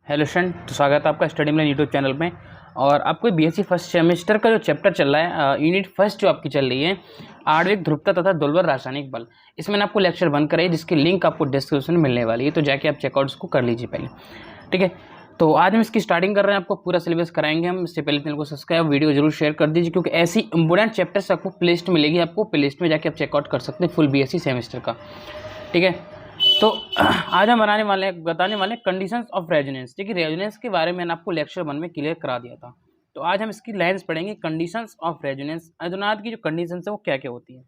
Hello student, तो स्वागत है आपका स्टडी में यूट्यूब चैनल में। और आपको बीएससी फर्स्ट सेमेस्टर का जो चैप्टर चल रहा है, यूनिट फर्स्ट जो आपकी चल रही है, आणविक ध्रुवता तथा ध्रुव रासायनिक बल, इसमें मैंने आपको लेक्चर 1 कराई, जिसकी लिंक आपको डिस्क्रिप्शन में मिलने वाली है, तो जाके आप चेकआउट उसको कर लीजिए पहले। ठीक है, तो आज हम इसकी स्टार्टिंग कर रहे हैं, आपको पूरा सिलेबस कराएंगे हम। इससे पहले चैनल को सब्सक्राइब, वीडियो जरूर शेयर कर दीजिए, क्योंकि ऐसी इंपोर्टेंट चैप्टर्स आपको प्लेलिस्ट मिलेगी, आपको प्लेलिस्ट में जाके आप चेकआउट कर सकते हैं फुल बीएससी सेमेस्टर का। ठीक है, तो आज हम बताने वाले कंडीशंस ऑफ रेजोनेंस। देखिए, रेजोनेंस के बारे में मैंने आपको लेक्चर 1 में क्लियर करा दिया था, तो आज हम इसकी लाइंस पढ़ेंगे। कंडीशंस ऑफ रेजोनेंस, रेजोनेंस की जो कंडीशंस है वो क्या क्या होती है।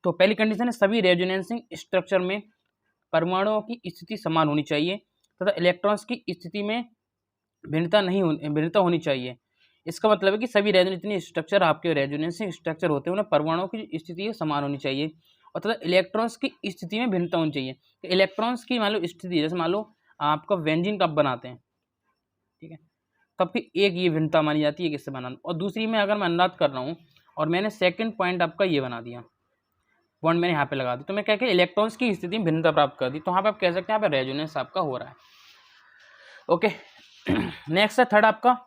तो पहली कंडीशन है, सभी रेजोनेंसिंग स्ट्रक्चर में परमाणुओं की स्थिति समान होनी चाहिए तथा इलेक्ट्रॉन्स की स्थिति में भिन्नता होनी चाहिए। इसका मतलब है कि सभी जितने स्ट्रक्चर आपके रेजोनेंसिंग स्ट्रक्चर होते हैं, उन्हें परमाणुओं की स्थिति समान होनी चाहिए और तथा इलेक्ट्रॉन्स की स्थिति में भिन्नता होनी चाहिए। तो इलेक्ट्रॉन्स की मान लो स्थिति, जैसे मान लो आपका व्यंजन कब बनाते हैं, ठीक है, तब की एक ये भिन्नता मानी जाती है किससे बनाना। और दूसरी में अगर मैं अनुवाद कर रहा हूँ और मैंने सेकंड पॉइंट आपका ये बना दिया, पॉइंट मैंने यहाँ पे लगा दी, तो मैं क्या क्या इलेक्ट्रॉन्स की स्थिति में भिन्नता प्राप्त कर दी, तो यहाँ पे आप कह सकते हैं यहाँ पे रेजोनेंस आपका हो रहा है। ओके, नेक्स्ट है थर्ड आपका,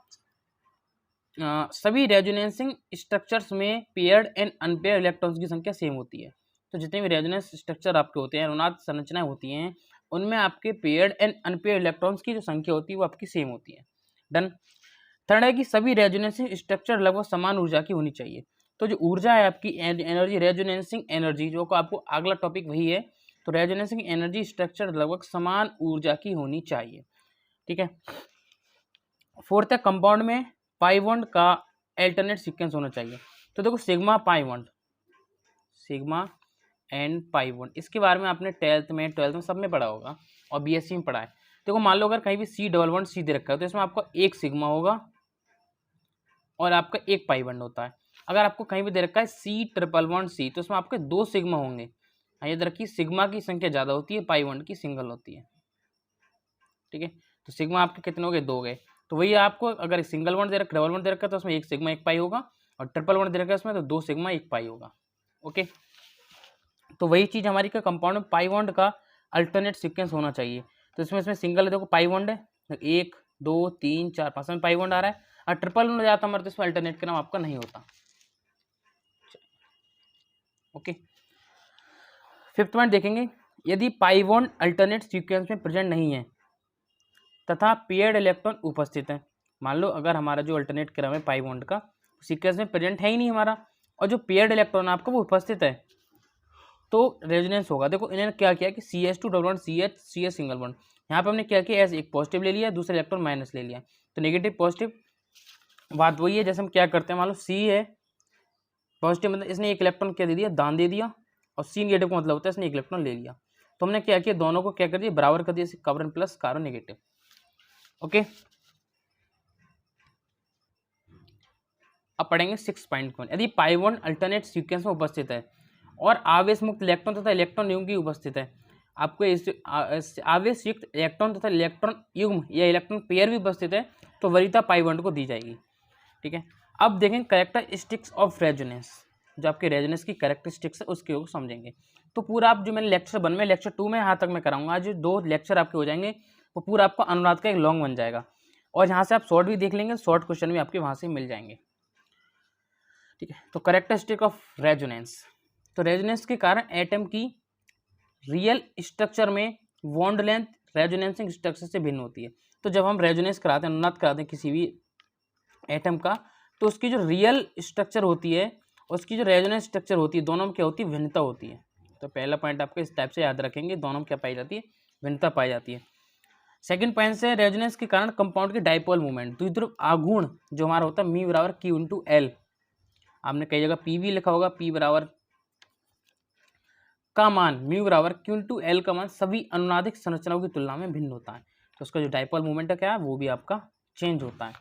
सभी रेजोनेंसिंग स्ट्रक्चर्स में पेयर्ड एंड अनपेयर्ड इलेक्ट्रॉन्स की संख्या सेम होती है। तो जितने भी रेजोनेंस स्ट्रक्चर आपके होते हैं, अनुनाद संरचनाएं होती हैं, उनमें आपके पेयर्ड एंड अनपेयर्ड इलेक्ट्रॉन्स की जो संख्या होती है वो आपकी सेम होती है। डन। थर्ड है कि सभी रेजोनेंसिंग स्ट्रक्चर लगभग समान ऊर्जा की होनी चाहिए। तो जो ऊर्जा है आपकी एनर्जी, रेजोनेंसिंग एनर्जी, जो को आपको अगला टॉपिक वही है, तो रेजोनेंसिंग एनर्जी स्ट्रक्चर लगभग समान ऊर्जा की होनी चाहिए। ठीक है। फोर्थ है, कंपाउंड में पाई बॉन्ड का अल्टरनेट सीक्वेंस होना चाहिए। तो देखो, sigma pi bond, sigma and pi bond, इसके बारे में आपने ट्वेल्थ में सब में पढ़ा होगा और बीएससी में पढ़ा है। देखो, मान लो अगर कहीं भी सी डबल बॉन्ड सी दे रखा है, तो इसमें आपका एक सिग्मा होगा और आपका एक पाई बॉन्ड होता है। अगर आपको कहीं भी दे रखा है सी ट्रिपल बॉन्ड सी, तो इसमें आपके दो सिग्मा होंगे। याद रखिए, सिग्मा की संख्या ज़्यादा होती है, पाई बॉन्ड की सिंगल होती है। ठीक है, तो सिग्मा आपके कितने हो गए, दो गए। तो वही आपको अगर सिंगल बॉन्ड दे रखा, डबल बॉन्ड दे रखा है, तो उसमें एक सिग्मा एक पाई होगा, और ट्रिपल बॉन्ड दे रखा है उसमें तो दो सिग्मा एक पाई होगा। ओके, तो वही चीज़ हमारी का कंपाउंड में पाई बॉन्ड का अल्टरनेट सीक्वेंस होना चाहिए। तो इसमें सिंगल है, देखो पाई बॉन्ड है, एक दो तीन चार पाँच में पाई बॉन्ड आ रहा है, और ट्रिपल बॉन्ड जाता हमारे, तो इसमें अल्टरनेट का नाम आपका नहीं होता। ओके, फिफ्थ पॉइंट देखेंगे, यदि पाई बॉन्ड अल्टरनेट सीक्वेंस में प्रेजेंट नहीं है तथा पेयर्ड इलेक्ट्रॉन उपस्थित है। मान लो अगर हमारा जो अल्टरनेट क्रम है पाई बॉन्ड का सीक्वेंस में प्रेजेंट है ही नहीं हमारा, और जो पेयर्ड इलेक्ट्रॉन आपका वो उपस्थित है, तो रेजोनेंस होगा। देखो, इन्होंने क्या किया कि CH2 double bond CH single bond, यहाँ पे हमने क्या किया, ऐसे एक पॉजिटिव ले लिया, दूसरा इलेक्ट्रॉन माइनस ले लिया, तो नेगेटिव पॉजिटिव बात वही है। जैसे हम क्या करते हैं, मान लो C है पॉजिटिव, मतलब इसने एक इलेक्ट्रॉन क्या दे दिया, दान दे दिया, और C नेगेटिव का मतलब होता है इसने एक इलेक्ट्रॉन ले लिया। तो हमने क्या किया, दोनों को क्या कर दिया, बराबर कर दिया, carbon plus carbon negative. Okay, अब पढ़ेंगे 6 पॉइंट। यदि पाई बॉन्ड अल्टरनेट सीक्वेंस में उपस्थित है और आवेश मुक्त इलेक्ट्रॉन तथा इलेक्ट्रॉन युग्म की उपस्थित है, आपको आवेश युक्त इलेक्ट्रॉन तथा इलेक्ट्रॉन युग्म या इलेक्ट्रॉन पेयर भी उपस्थित है, तो वरीयता पाई बॉन्ड को दी जाएगी। ठीक है, अब देखें कैरेक्टरिस्टिक्स ऑफ रेजोनेंस, जो आपके रेजोनेंस की कैरेक्टरिस्टिक्स है उसके को समझेंगे। तो पूरा आप जो मैंने लेक्चर 1 में, लेक्चर 2 में यहाँ तक मैं कराऊंगा, आज जो 2 लेक्चर आपके हो जाएंगे वो पूरा आपका अनुवाद का एक लॉन्ग बन जाएगा, और यहाँ से आप शॉर्ट भी देख लेंगे, शॉर्ट क्वेश्चन भी आपके वहाँ से मिल जाएंगे। ठीक है, तो कैरेक्टरिस्टिक ऑफ रेजोनेंस, तो रेजोनेंस के कारण एटम की रियल स्ट्रक्चर में बॉन्ड लेंथ रेजोनेंसिंग स्ट्रक्चर से भिन्न होती है। तो जब हम रेजोनेंस कराते हैं, अनुनाद कराते हैं किसी भी एटम का, तो उसकी जो रियल स्ट्रक्चर होती है, उसकी जो रेजोनेंस स्ट्रक्चर होती है, दोनों में क्या होती है, भिन्नता होती है। तो पहला पॉइंट आपको इस टाइप से याद रखेंगे, दोनों में क्या पाई जाती है, भिन्नता पाई जाती है। सेकंड पॉइंट से, रेजोनेंस के कारण कंपाउंड की डाइपोल मूवमेंट, द्विध्रुव आघूर्ण जो हमारा होता है, मी बराबर Q इंटू एल, आपने कई जगह P भी लिखा होगा, P बराबर का मान म्यू बराबर Q इंटू एल का मान सभी अनुनादिक संरचनाओं की तुलना में भिन्न होता है। तो उसका जो डाइपोल मूवमेंट है क्या है, वो भी आपका चेंज होता है।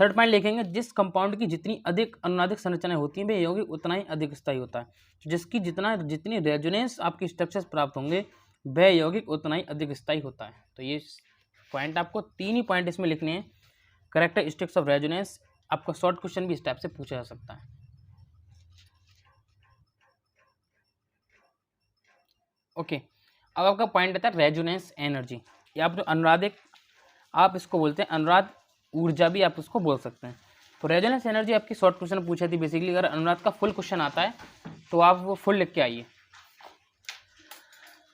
थर्ड पॉइंट लिखेंगे, जिस कंपाउंड की जितनी अधिक अनुनादिक संरचनाएं होती हैं, वह यौगिक उतना ही अधिक स्थायी होता है। तो जिसकी जितनी रेजोनेंस आपकी स्ट्रक्चर्स प्राप्त होंगे, वह यौगिक उतना ही अधिक स्थायी होता है। तो ये पॉइंट आपको 3 ही पॉइंट इसमें लिखने हैं। कैरेक्टरिस्टिक्स ऑफ रेजोनेंस, आपका शॉर्ट क्वेश्चन भी इस टाइप से पूछा जा सकता है। ओके, अब आपका पॉइंट आता है रेजोनेंस एनर्जी, या आप जो अनुनादिक आप इसको बोलते हैं अनुनाद ऊर्जा भी आप उसको बोल सकते हैं। तो रेजोनेंस एनर्जी आपकी शॉर्ट क्वेश्चन पूछा थी बेसिकली। अगर अनुनाद का फुल क्वेश्चन आता है तो आप वो फुल लिख के आइए।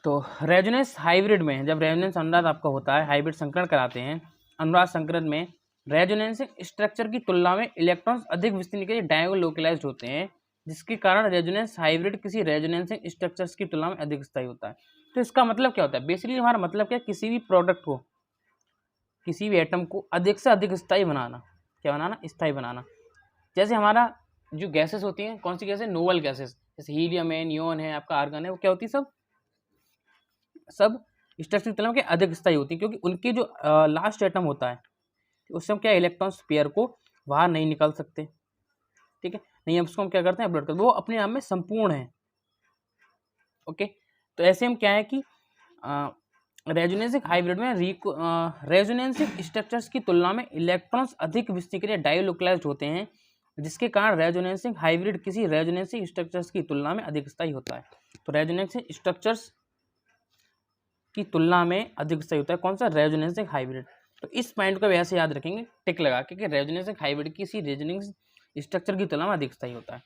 तो रेजोनेंस हाइब्रिड में जब रेजोनेंस अनुनाद आपका होता है, हाइब्रिड संकरण कराते हैं, अनुनाद संकरण में रेजोनेंसिंग स्ट्रक्चर की तुलना में इलेक्ट्रॉन्स अधिक विस्तीर्ण के डायगोनल लोकलाइज्ड होते हैं, जिसके कारण रेजोनेंस हाइब्रिड किसी रेजोनेंसिंग स्ट्रक्चर्स की तुलना में अधिक स्थायी होता है। तो इसका मतलब क्या होता है? बेसिकली हमारा मतलब क्या है? किसी भी प्रोडक्ट को, किसी भी एटम को अधिक से अधिक स्थायी बनाना। क्या बनाना? स्थायी बनाना। जैसे हमारा जो गैसेस होती हैं, कौन सी गैसेस? नोबल गैसेस, जैसे हीलियम है, नियोन है, आपका आर्गन है, वो क्या होती है? सब स्ट्रक्चर की तुलना में अधिक स्थायी होती है, क्योंकि उनके जो लास्ट एटम होता है उस समय क्या इलेक्ट्रॉन्स पेयर को बाहर नहीं निकाल सकते। ठीक है, नहीं हम उसको हम क्या करते हैं? अपलोड करते हैं। वो अपने आप में संपूर्ण है। ओके, तो ऐसे हम क्या है कि रेजोनेंसिंग हाइब्रिड में रेजोनेंसिंग स्ट्रक्चर्स की तुलना में इलेक्ट्रॉन्स अधिक विस्तीर्ण डायोलोकलाइज्ड होते हैं, जिसके कारण रेजोनेंसिंग हाइब्रिड किसी रेजोनेंसिंग स्ट्रक्चर्स की तुलना में अधिक स्थायी होता है। तो रेजोनेंसिंग स्ट्रक्चर्स की तुलना में अधिक स्थायी होता है कौन सा? रेजोनेंसिंग हाइब्रिड। तो इस पॉइंट को वैसे याद रखेंगे टिक लगा के कि रेजोनेंसिंग हाइब्रिड किसी रेजोनेंसिंग स्ट्रक्चर की तुलना में अधिक स्थायी होता है।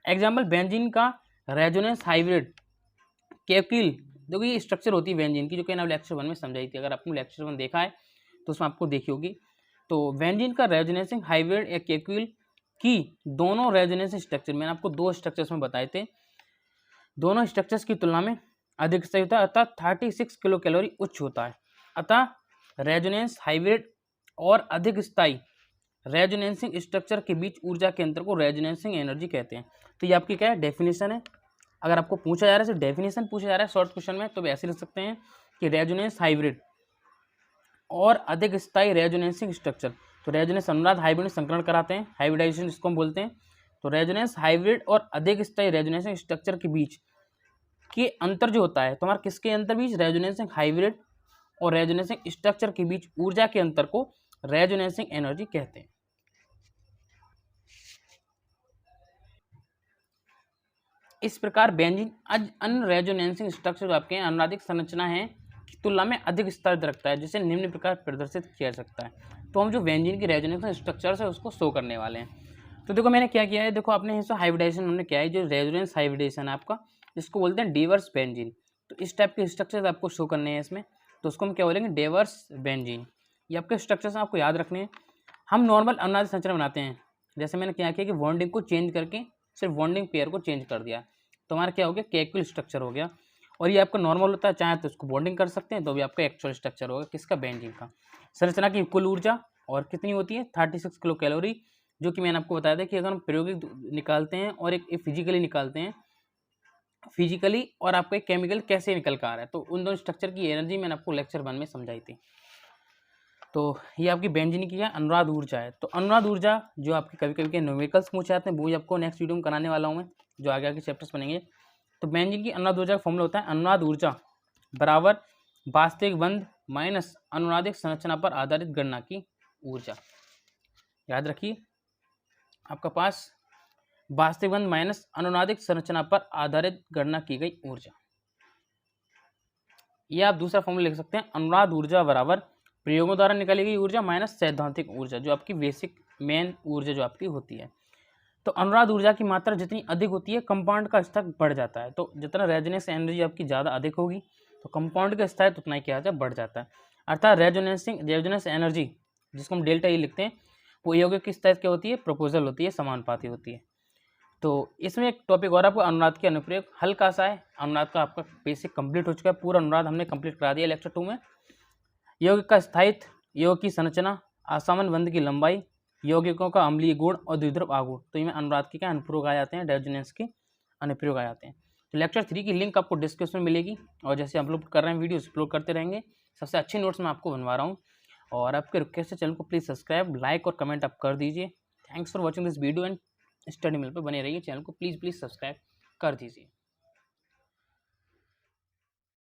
एग्जाम्पल, बेंजीन का रेजोनेंस हाइब्रिड केकिल। देखो ये स्ट्रक्चर होती है बेंजीन की, जो कि मैंने लेक्चर 1 में समझाई थी। अगर आपने लेक्चर 1 देखा है तो उसमें आपको देखी होगी। तो बेंजीन का रेजोनेंसिंग हाइब्रिड या केकिल की दोनों रेजोनेंस स्ट्रक्चर, मैंने आपको 2 स्ट्रक्चर्स में बताए थे, दोनों स्ट्रक्चर्स की तुलना में अधिक स्थायी होता है, अतः 36 किलो कैलोरी उच्च होता है। अतः रेजोनेंस हाइब्रिड और अधिक स्थायी रेजोनेंसिंग स्ट्रक्चर के बीच ऊर्जा के अंतर को रेजोनेंसिंग एनर्जी कहते हैं। तो ये आपकी क्या है? डेफिनेशन है। अगर आपको पूछा जा रहा है, डेफिनेशन पूछा जा रहा है शॉर्ट क्वेश्चन में, तो ऐसे लिख सकते हैं कि रेजोनेंस हाइब्रिड और अधिक स्थायी रेजोनेंसिंग स्ट्रक्चर। तो रेजोनेंस अनुनाद हाइब्रिड संकरण कराते हैं, हाइब्रिडाइजेशन जिसको हम बोलते हैं। तो रेजोनेंस हाइब्रिड और अधिक स्थायी रेजोनेंसिंग स्ट्रक्चर के बीच के अंतर जो होता है, तुम्हारा किसके अंतर बीच? रेजोनेंसिंग हाइब्रिड और रेजोनेंसिंग स्ट्रक्चर के बीच ऊर्जा के अंतर को रेजोनेंसिंग एनर्जी कहते हैं। इस प्रकार बेंजीन अन्य रेजोनेंसिंग स्ट्रक्चर जो आपके अनुनादिक संरचना है की तुलना में अधिक स्तर रखता है, जिसे निम्न प्रकार प्रदर्शित किया जा सकता है। तो हम जो बेंजीन की रेजोनेंसिंग स्ट्रक्चर्स है उसको शो करने वाले हैं। तो देखो मैंने क्या किया है, देखो आपने हाइब्रिडाइजेशन हमने क्या है, जो रेजोनेंस हाइब्रिडेशन है आपका, जिसको बोलते हैं डेवर्स बेंजीन। तो इस टाइप के स्ट्रक्चर्स आपको शो करने हैं इसमें, तो उसको हम क्या बोलेंगे? डेवर्स बेंजीन। ये आपके स्ट्रक्चर्स आपको याद रखने हैं। हम नॉर्मल अनुनादिक संरचना बनाते हैं, जैसे मैंने क्या किया कि बॉन्डिंग को चेंज करके सिर्फ बॉन्डिंग पेयर को चेंज कर दिया, तो हमारा क्या हो गया? केक्युल स्ट्रक्चर हो गया। और ये आपका नॉर्मल होता है, चाहे तो उसको बॉन्डिंग कर सकते हैं, तो भी आपका एक्चुअल स्ट्रक्चर होगा किसका? बेंजीन का। संरचना की कुल ऊर्जा और कितनी होती है? 36 किलो कैलोरी, जो कि मैंने आपको बताया था कि अगर हम प्रायोगिक निकालते हैं और एक फिजिकली निकालते हैं, फिजिकली और आपको एक केमिकल कैसे निकल कर आ रहा है, तो उन दोनों स्ट्रक्चर की एनर्जी मैंने आपको लेक्चर 1 में समझाई थी। तो ये आपकी बेंजीन की है अनुनाद ऊर्जा है। तो अनुनाद ऊर्जा जो आपके कभी कभी के न्यूमेरिकल्स पूछे जाते हैं, वो आपको नेक्स्ट वीडियो में कराने वाला हूँ मैं, जो आगे आगे चैप्टर्स बनेंगे। तो बेंजीन की अनुनाद ऊर्जा का फॉर्मूला होता है अनुनाद ऊर्जा बराबर वास्तविक बंध माइनस अनुनादिक संरचना पर आधारित गणना की ऊर्जा। याद रखिए, आपका पास वास्तविक बंध माइनस अनुनादिक संरचना पर आधारित गणना की गई ऊर्जा। ये आप दूसरा फॉर्मूला लिख सकते हैं, अनुनाद ऊर्जा बराबर प्रयोगों द्वारा निकाली गई ऊर्जा माइनस सैद्धांतिक ऊर्जा, जो आपकी बेसिक मेन ऊर्जा जो आपकी होती है। तो अनुनाद ऊर्जा की मात्रा जितनी अधिक होती है, कंपाउंड का स्तर बढ़ जाता है। तो जितना रेजोनेंस एनर्जी आपकी ज़्यादा अधिक होगी, तो कंपाउंड का स्तर उतना ही क्या होता है? बढ़ जाता है। अर्थात रेजोनेंस एनर्जी जिसको हम डेल्टा ई लिखते हैं, वो यौगिक की स्तर क्या होती है? प्रोपोजल होती है, समानुपाती होती है। तो इसमें एक टॉपिक और आपको अनुनाद के अनुप्रयोग हल्का सा है। अनुनाद का आपका बेसिक कंप्लीट हो चुका है, पूरा अनुनाद हमने कंप्लीट करा दिया लेक्चर 2 में। यौगिक का स्थायित्व, यौगिक की संरचना, असामान्य बंध की लंबाई, यौगिकों का अम्लीय गुण और द्विध्रुव आघूर्ण, तो इनमें अनुनाद के क्या अनुप्रयोग आ जाते हैं? रेजोनेंस के अनुप्रयोग आ जाते हैं। तो लेक्चर 3 की लिंक आपको डिस्क्रिप्शन में मिलेगी, और जैसे अपलोड कर रहे हैं वीडियोस अपलोड करते रहेंगे, सबसे अच्छे नोट्स मैं आपको बनवा रहा हूँ। और आपके रिक्वेस्ट है चैनल को प्लीज़ सब्सक्राइब, लाइक और कमेंट आप कर दीजिए। Thanks for watching this video and Study Mill पर बने रहिए। चैनल को प्लीज़ सब्सक्राइब कर दीजिए।